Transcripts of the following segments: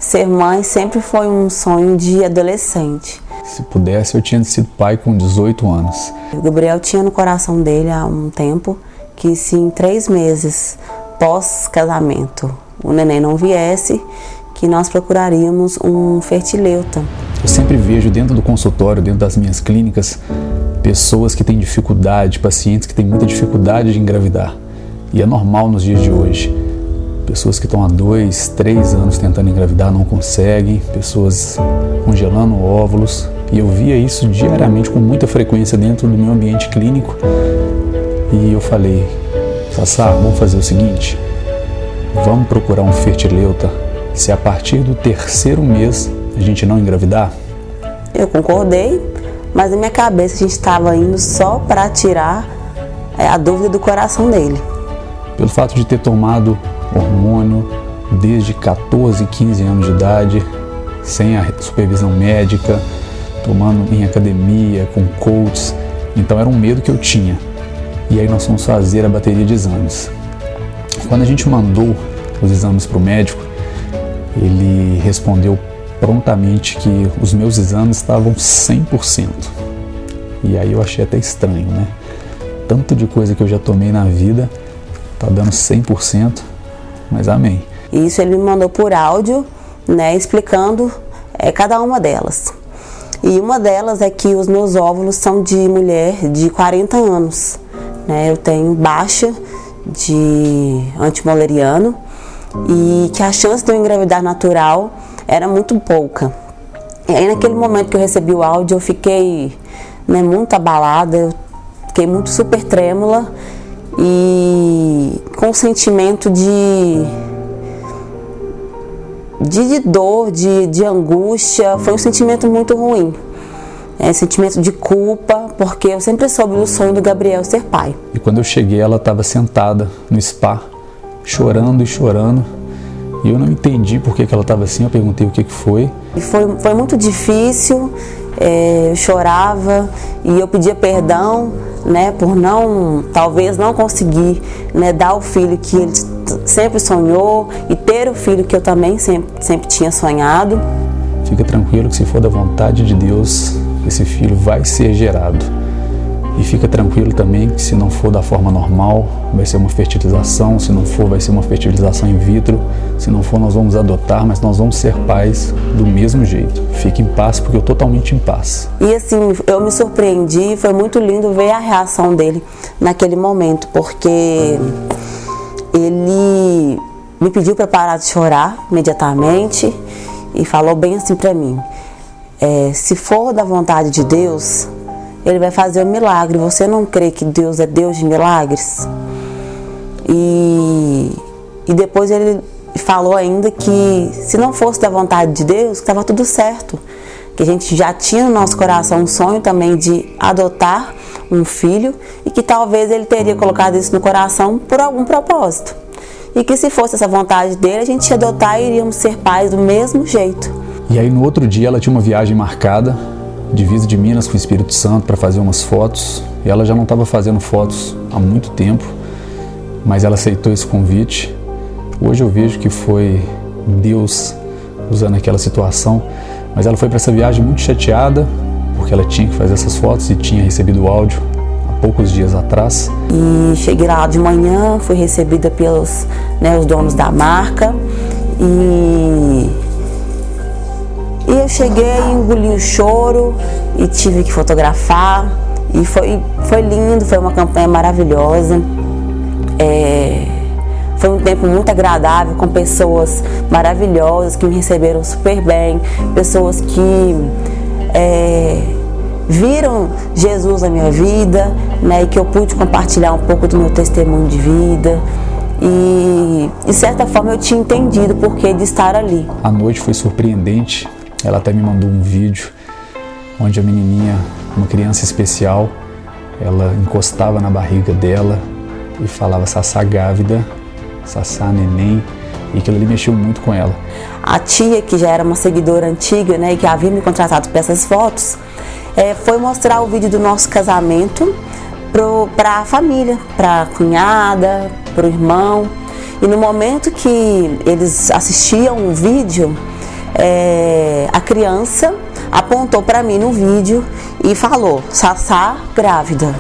ser mãe sempre foi um sonho de adolescente. Se pudesse, eu tinha sido pai com 18 anos. O Gabriel tinha no coração dele há um tempo que se em 3 meses pós-casamento o neném não viesse, que nós procuraríamos um fertileuta. Eu sempre vejo dentro do consultório, dentro das minhas clínicas, pessoas que têm dificuldade, pacientes que têm muita dificuldade de engravidar. E é normal nos dias de hoje. Pessoas que estão há 2, 3 anos tentando engravidar, não conseguem, pessoas congelando óvulos. E eu via isso diariamente com muita frequência dentro do meu ambiente clínico. E eu falei, Sassá, vamos fazer o seguinte, vamos procurar um fertileuta. Se a partir do 3º mês a gente não engravidar? Eu concordei, mas na minha cabeça a gente estava indo só para tirar a dúvida do coração dele. Pelo fato de ter tomado hormônio desde 14, 15 anos de idade, sem a supervisão médica, tomando em academia, com coaches, então era um medo que eu tinha. E aí nós fomos fazer a bateria de exames. Quando a gente mandou os exames para o médico, ele respondeu prontamente que os meus exames estavam 100%. E aí eu achei até estranho, né? Tanto de coisa que eu já tomei na vida, tá dando 100%, mas amém. Isso ele me mandou por áudio, né, explicando cada uma delas. E uma delas é que os meus óvulos são de mulher de 40 anos. Né? Eu tenho baixa de antimoleriano e que a chance de eu engravidar natural era muito pouca. E aí naquele momento que eu recebi o áudio eu fiquei, né, muito abalada, eu fiquei muito super trêmula e com um sentimento de dor, de angústia. Foi um sentimento muito ruim, sentimento de culpa, porque eu sempre soube do sonho do Gabriel ser pai. E quando eu cheguei, ela estava sentada no spa, chorando e chorando, e eu não entendi por que ela estava assim. Eu perguntei o que foi. E foi muito difícil, eu chorava e eu pedia perdão, né, por talvez não conseguir, né, dar o filho que ele sempre sonhou e ter o filho que eu também sempre tinha sonhado. Fica tranquilo que se for da vontade de Deus, esse filho vai ser gerado. E fica tranquilo também que se não for da forma normal, vai ser uma fertilização, se não for, vai ser uma fertilização in vitro, se não for, nós vamos adotar, mas nós vamos ser pais do mesmo jeito. Fique em paz, porque eu estou totalmente em paz. E assim, eu me surpreendi, foi muito lindo ver a reação dele naquele momento, porque ele me pediu para parar de chorar imediatamente e falou bem assim para mim, se for da vontade de Deus, Ele vai fazer um milagre. Você não crê que Deus é Deus de milagres? E depois ele falou ainda que se não fosse da vontade de Deus, estava tudo certo. Que a gente já tinha no nosso coração um sonho também de adotar um filho e que talvez ele teria colocado isso no coração por algum propósito. E que se fosse essa vontade dele, a gente ia adotar e iríamos ser pais do mesmo jeito. E aí no outro dia ela tinha uma viagem marcada, divisa de Minas com o Espírito Santo, para fazer umas fotos. E ela já não estava fazendo fotos há muito tempo, mas ela aceitou esse convite. Hoje eu vejo que foi Deus usando aquela situação, mas ela foi para essa viagem muito chateada, porque ela tinha que fazer essas fotos e tinha recebido o áudio há poucos dias atrás. E cheguei lá de manhã, fui recebida pelos os donos da marca e eu cheguei, engoli o choro e tive que fotografar e foi lindo, foi uma campanha maravilhosa. Foi um tempo muito agradável, com pessoas maravilhosas que me receberam super bem, pessoas que viram Jesus na minha vida, né, e que eu pude compartilhar um pouco do meu testemunho de vida. E de certa forma eu tinha entendido o porquê de estar ali. A noite foi surpreendente. Ela até me mandou um vídeo onde a menininha, uma criança especial, ela encostava na barriga dela e falava Sassá grávida, Sassá neném, e aquilo ali mexeu muito com ela. A tia, que já era uma seguidora antiga, né, e que havia me contratado para essas fotos, foi mostrar o vídeo do nosso casamento para a família, para a cunhada, para o irmão. E no momento que eles assistiam o vídeo, a criança apontou para mim no vídeo e falou: Sassá grávida.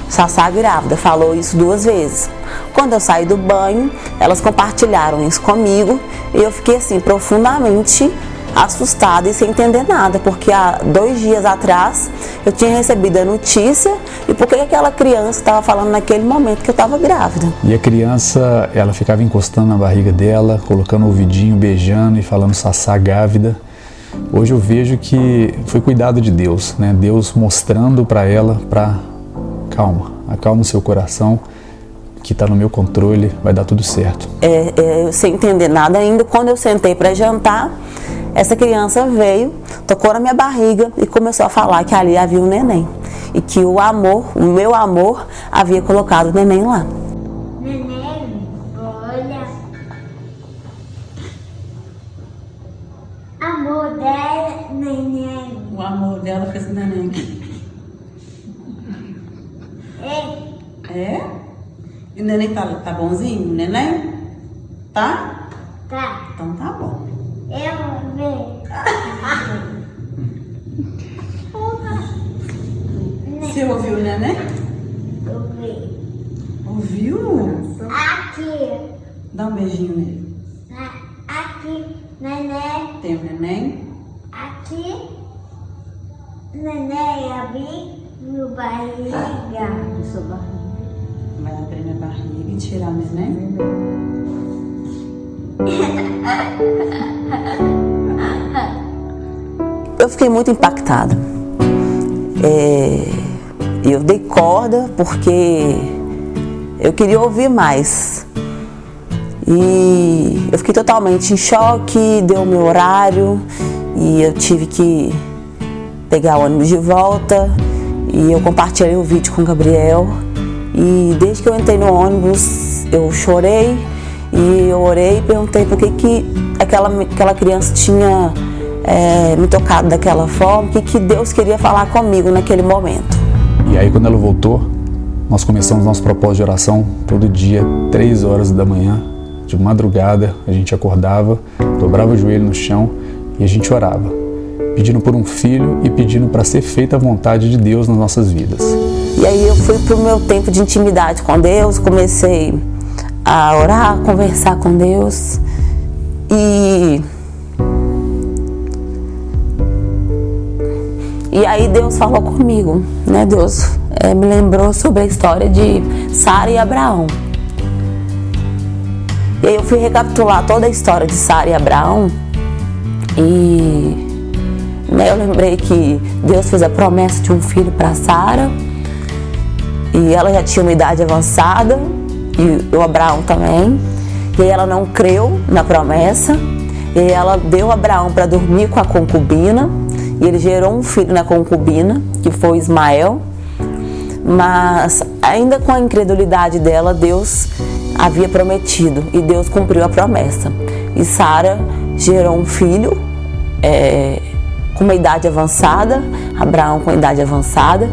Sassá grávida, falou isso 2 vezes. Quando eu saí do banho, elas compartilharam isso comigo e eu fiquei assim profundamente assustada e sem entender nada, porque há 2 dias atrás eu tinha recebido a notícia e por que aquela criança estava falando naquele momento que eu estava grávida. E a criança, ela ficava encostando na barriga dela, colocando o ouvidinho, beijando e falando Sassá grávida. Hoje eu vejo que foi cuidado de Deus, né? Deus mostrando para ela, acalma o seu coração, que está no meu controle, vai dar tudo certo. Eu sem entender nada ainda, quando eu sentei para jantar, essa criança veio, tocou na minha barriga e começou a falar que ali havia um neném. E que o meu amor, havia colocado o neném lá. Neném, olha. Amor dela, neném. O amor dela fez neném. É? E o neném tá bonzinho? O neném? Tá? Tá. Então tá bom. Eu vi. Você ouviu o neném? Eu vi. Ouviu? Aqui. Dá um beijinho nele. Aqui, neném. Tem o neném? Aqui. Neném, abri meu barriga. Sua barriga. Vai abrir minha barriga e tirar o neném? Eu fiquei muito impactada. Eu dei corda porque eu queria ouvir mais. E eu fiquei totalmente em choque, deu o meu horário e eu tive que pegar o ônibus de volta. E eu compartilhei o vídeo com o Gabriel. E desde que eu entrei no ônibus, eu chorei e eu orei e perguntei por que aquela criança tinha me tocado daquela forma, o que Deus queria falar comigo naquele momento. E aí quando ela voltou, nós começamos nosso propósito de oração todo dia, 3 horas da manhã, de madrugada, a gente acordava, dobrava o joelho no chão e a gente orava, pedindo por um filho e pedindo para ser feita a vontade de Deus nas nossas vidas. E aí eu fui pro meu tempo de intimidade com Deus, comecei a orar, a conversar com Deus e aí Deus falou comigo, né? Deus me lembrou sobre a história de Sara e Abraão. E aí eu fui recapitular toda a história de Sara e Abraão e eu lembrei que Deus fez a promessa de um filho para Sara e ela já tinha uma idade avançada e o Abraão também. E aí ela não creu na promessa e aí ela deu Abraão para dormir com a concubina e ele gerou um filho na concubina, que foi Ismael. Mas ainda com a incredulidade dela, Deus havia prometido e Deus cumpriu a promessa. E Sara gerou um filho com uma idade avançada, Abraão com idade avançada,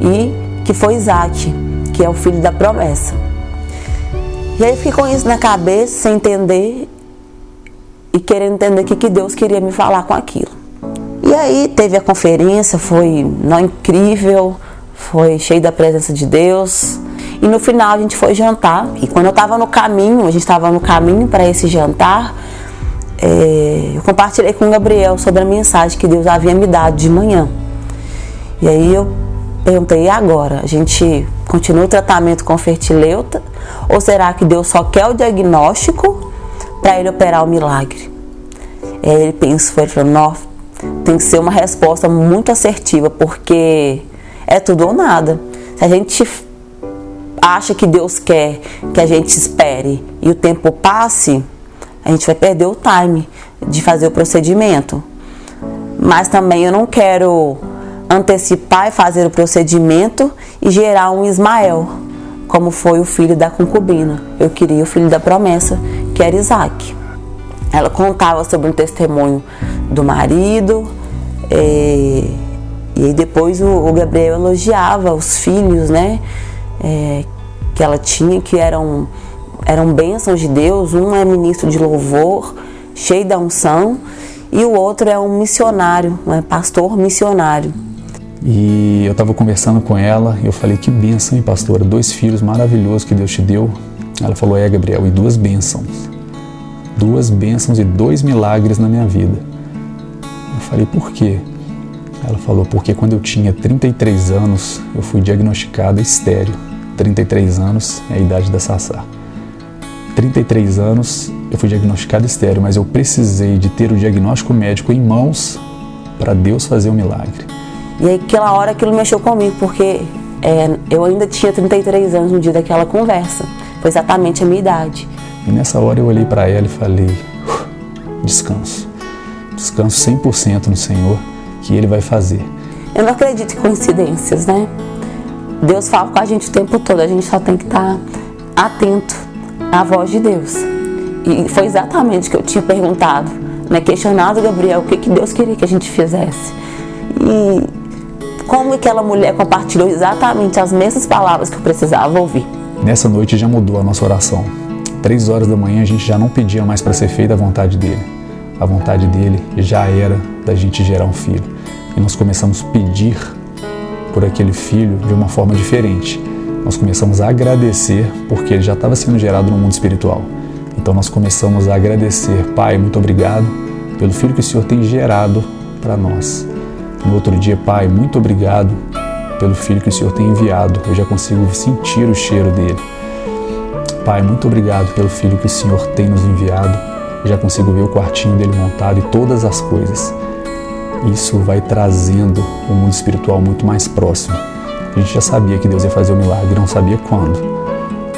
e que foi Isaac, que é o filho da promessa. E aí eu fiquei com isso na cabeça, sem entender e querendo entender o que Deus queria me falar com aquilo. E aí teve a conferência, foi incrível, foi cheio da presença de Deus. E no final a gente foi jantar. E quando eu estava no caminho, a gente estava no caminho para esse jantar, eu compartilhei com o Gabriel sobre a mensagem que Deus havia me dado de manhã. E aí eu perguntei: e agora? A gente continua o tratamento com fertileuta? Ou será que Deus só quer o diagnóstico para ele operar o milagre? E aí ele pensou, ele falou: não, tem que ser uma resposta muito assertiva, porque é tudo ou nada. Se a gente acha que Deus quer que a gente espere e o tempo passe, a gente vai perder o time de fazer o procedimento. Mas também eu não quero antecipar e fazer o procedimento e gerar um Ismael, como foi o filho da concubina. Eu queria o filho da promessa, que era Isaac. Ela contava sobre um testemunho do marido, e aí depois o Gabriel elogiava os filhos, né, que ela tinha, que eram bênçãos de Deus. Um é ministro de louvor, cheio da unção, e o outro é um missionário, um pastor missionário. E eu estava conversando com ela e eu falei, que bênção, hein, pastora? 2 filhos maravilhosos que Deus te deu. Ela falou, Gabriel, e 2 bênçãos. 2 bênçãos e 2 milagres na minha vida. Eu falei, por quê? Ela falou, porque quando eu tinha 33 anos, eu fui diagnosticada estéril. 33 anos é a idade da Sassá. 33 anos eu fui diagnosticado estéril, mas eu precisei de ter o diagnóstico médico em mãos para Deus fazer um milagre. E aí, aquela hora aquilo mexeu comigo, porque eu ainda tinha 33 anos no dia daquela conversa. Foi exatamente a minha idade. E nessa hora eu olhei para ela e falei, descanso. Descanso 100% no Senhor, que Ele vai fazer. Eu não acredito em coincidências, né? Deus fala com a gente o tempo todo, a gente só tem que estar atento à voz de Deus. E foi exatamente o que eu tinha perguntado, né? Questionado Gabriel, o que Deus queria que a gente fizesse. E como aquela mulher compartilhou exatamente as mesmas palavras que eu precisava ouvir. Nessa noite já mudou a nossa oração. 3 horas da manhã a gente já não pedia mais para ser feita a vontade dele. A vontade dele já era da gente gerar um filho. E nós começamos a pedir por aquele filho de uma forma diferente. Nós começamos a agradecer porque ele já estava sendo gerado no mundo espiritual. Então nós começamos a agradecer, Pai, muito obrigado pelo filho que o Senhor tem gerado para nós. No outro dia, Pai, muito obrigado pelo filho que o Senhor tem enviado. Eu já consigo sentir o cheiro dele. Pai, muito obrigado pelo filho que o Senhor tem nos enviado. Eu já consigo ver o quartinho dele montado e todas as coisas. Isso vai trazendo o mundo espiritual muito mais próximo. A gente já sabia que Deus ia fazer o milagre, não sabia quando.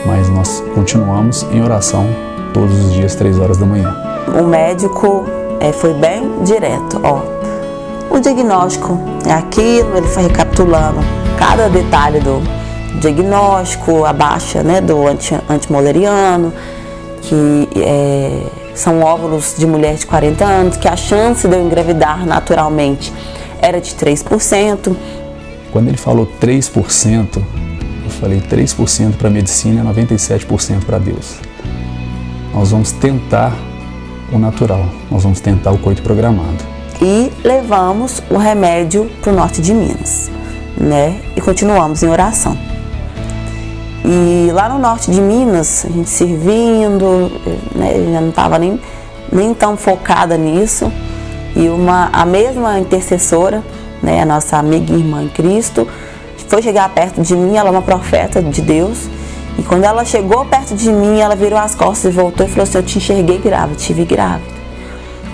Mas nós continuamos em oração todos os dias, 3 horas da manhã. O médico foi bem direto, O diagnóstico é aquilo, ele foi recapitulando cada detalhe do diagnóstico, a baixa, né, do antimoleriano, que são óvulos de mulher de 40 anos, que a chance de eu engravidar naturalmente era de 3%. Quando ele falou 3%, eu falei 3% para a medicina e 97% para Deus. Nós vamos tentar o natural, nós vamos tentar o coito programado. E levamos o remédio para o norte de Minas, né? E continuamos em oração. E lá no norte de Minas, a gente servindo, né? Eu já não estava nem tão focada nisso. E a mesma intercessora, né? A nossa amiga e irmã em Cristo, foi chegar perto de mim. Ela é uma profeta de Deus. E quando ela chegou perto de mim, ela virou as costas e voltou e falou assim: eu te enxerguei grávida, te vi grávida.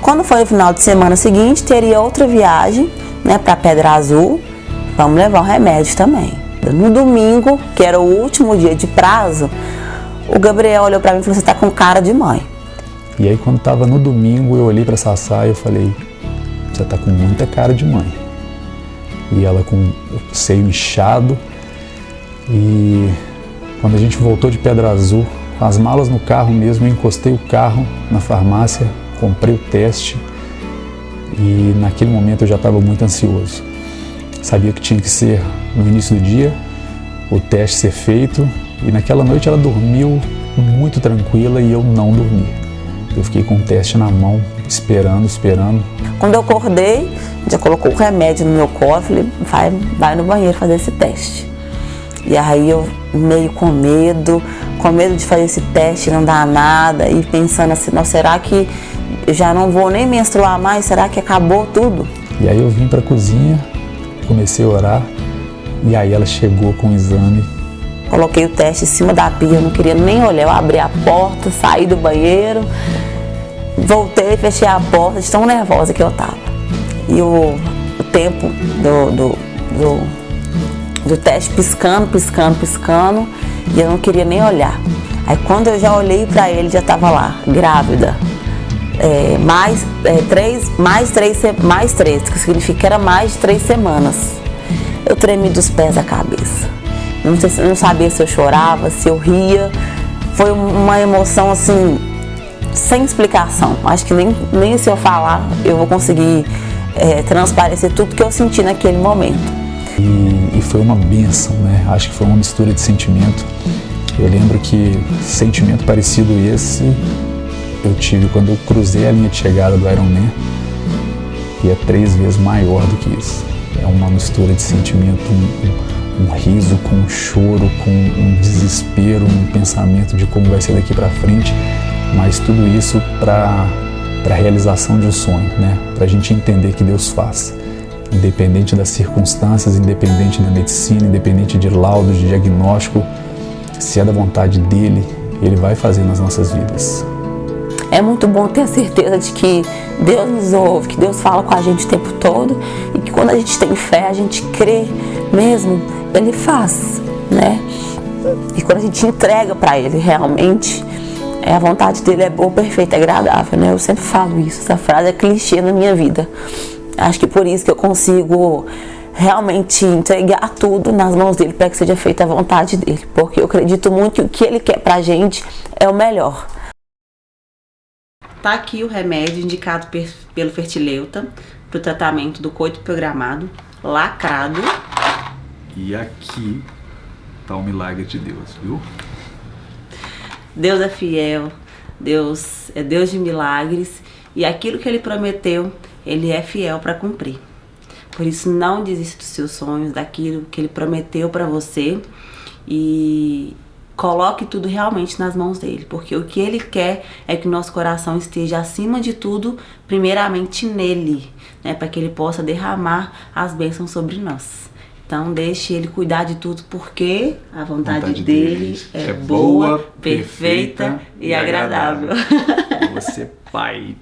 Quando foi no final de semana seguinte, teria outra viagem, né, para Pedra Azul. Vamos levar o remédio também. No domingo, que era o último dia de prazo, o Gabriel olhou para mim e falou: você tá com cara de mãe. E aí, quando estava no domingo, eu olhei para Sassá e eu falei: você tá com muita cara de mãe. E ela com o seio inchado. E quando a gente voltou de Pedra Azul, com as malas no carro mesmo, eu encostei o carro na farmácia, comprei o teste e naquele momento eu já estava muito ansioso. Sabia que tinha que ser no início do dia, o teste ser feito, e naquela noite ela dormiu muito tranquila e eu não dormi. Eu fiquei com o teste na mão, esperando. Quando eu acordei, já colocou o remédio no meu colo, falei: vai no banheiro fazer esse teste. E aí eu meio com medo de fazer esse teste, não dar nada, e pensando assim: não, será que eu já não vou nem menstruar mais? Será que acabou tudo? E aí eu vim para a cozinha, comecei a orar, e aí ela chegou com o exame. Coloquei o teste em cima da pia, eu não queria nem olhar. Eu abri a porta, saí do banheiro, voltei, fechei a porta, de tão nervosa que eu tava. E o tempo do teste piscando, e eu não queria nem olhar. Aí quando eu já olhei para ele, já tava lá, grávida. Mais três, que significa que era mais de 3 semanas. Eu tremi dos pés à cabeça. Não sabia se eu chorava, se eu ria. Foi uma emoção assim, sem explicação. Acho que nem se eu falar eu vou conseguir transparecer tudo que eu senti naquele momento. E foi uma bênção, né? Acho que foi uma mistura de sentimento. Eu lembro que sentimento parecido esse eu tive quando eu cruzei a linha de chegada do Ironman. e é 3 vezes maior do que isso. É uma mistura de sentimento, um riso com um choro, com um desespero, um pensamento de como vai ser daqui para frente, mas tudo isso para a realização de um sonho, né? Para a gente entender que Deus faz, independente das circunstâncias, independente da medicina, independente de laudos, de diagnóstico, se é da vontade dele, ele vai fazer nas nossas vidas. É muito bom ter a certeza de que Deus nos ouve, que Deus fala com a gente o tempo todo e que quando a gente tem fé, a gente crê mesmo, Ele faz, né? E quando a gente entrega para Ele realmente, a vontade dele é boa, perfeita, agradável, né? Eu sempre falo isso, essa frase é clichê na minha vida. Acho que por isso que eu consigo realmente entregar tudo nas mãos dele para que seja feita a vontade dele, porque eu acredito muito que o que ele quer pra gente é o melhor. Tá aqui o remédio indicado pelo Fertileuta para o tratamento do coito programado, lacrado. E aqui tá o milagre de Deus, viu? Deus é fiel, Deus é Deus de milagres e aquilo que Ele prometeu, Ele é fiel para cumprir. Por isso, não desista dos seus sonhos, daquilo que Ele prometeu para você e coloque tudo realmente nas mãos dele, porque o que Ele quer é que o nosso coração esteja acima de tudo, primeiramente nele, né, para que Ele possa derramar as bênçãos sobre nós. Então deixe Ele cuidar de tudo, porque a vontade dele é boa, perfeita e agradável. Você, Pai.